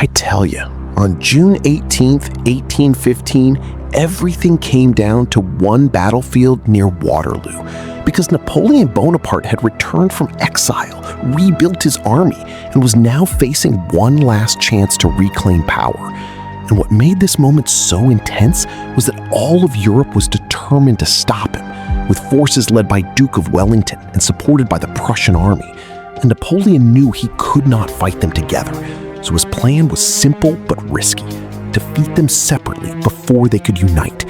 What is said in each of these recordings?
I tell you, on June 18th, 1815, everything came down to one battlefield near Waterloo, because Napoleon Bonaparte had returned from exile, rebuilt his army, and was now facing one last chance to reclaim power. And what made this moment so intense was that all of Europe was determined to stop him, with forces led by Duke of Wellington and supported by the Prussian army. And Napoleon knew he could not fight them together, so his plan was simple but risky: defeat them separately before they could unite.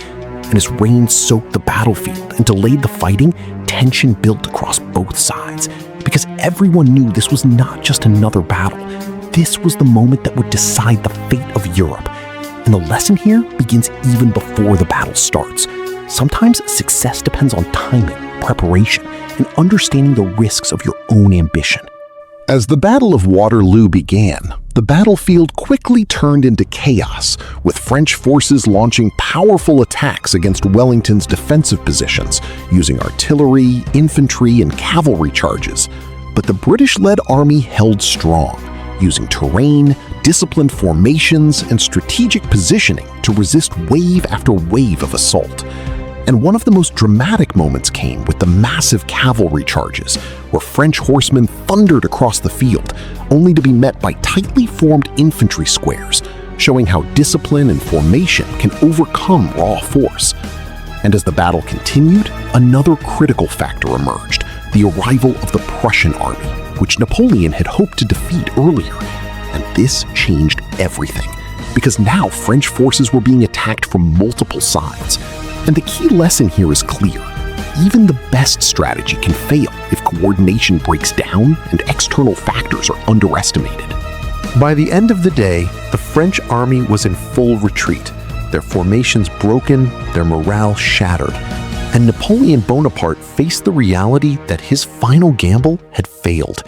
And as rain soaked the battlefield and delayed the fighting, tension built across both sides, because everyone knew this was not just another battle. This was the moment that would decide the fate of Europe. And the lesson here begins even before the battle starts. Sometimes success depends on timing, preparation, and understanding the risks of your own ambition. As the Battle of Waterloo began, the battlefield quickly turned into chaos, with French forces launching powerful attacks against Wellington's defensive positions, using artillery, infantry, and cavalry charges. But the British-led army held strong, using terrain, disciplined formations, and strategic positioning to resist wave after wave of assault. And one of the most dramatic moments came with the massive cavalry charges, where French horsemen thundered across the field, only to be met by tightly formed infantry squares, showing how discipline and formation can overcome raw force. And as the battle continued, another critical factor emerged: the arrival of the Prussian army, which Napoleon had hoped to defeat earlier. And this changed everything, because now French forces were being attacked from multiple sides. And the key lesson here is clear: even the best strategy can fail if coordination breaks down and external factors are underestimated. By the end of the day, the French army was in full retreat, their formations broken, their morale shattered, and Napoleon Bonaparte faced the reality that his final gamble had failed.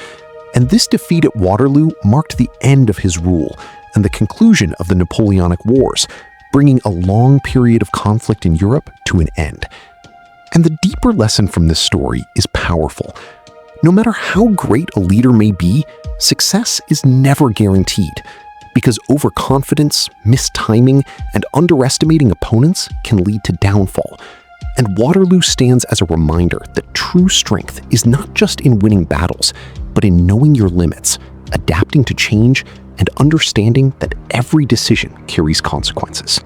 And this defeat at Waterloo marked the end of his rule and the conclusion of the Napoleonic Wars, bringing a long period of conflict in Europe to an end. And the deeper lesson from this story is powerful. No matter how great a leader may be, success is never guaranteed, because overconfidence, mistiming, and underestimating opponents can lead to downfall. And Waterloo stands as a reminder that true strength is not just in winning battles, but in knowing your limits, adapting to change, and understanding that every decision carries consequences.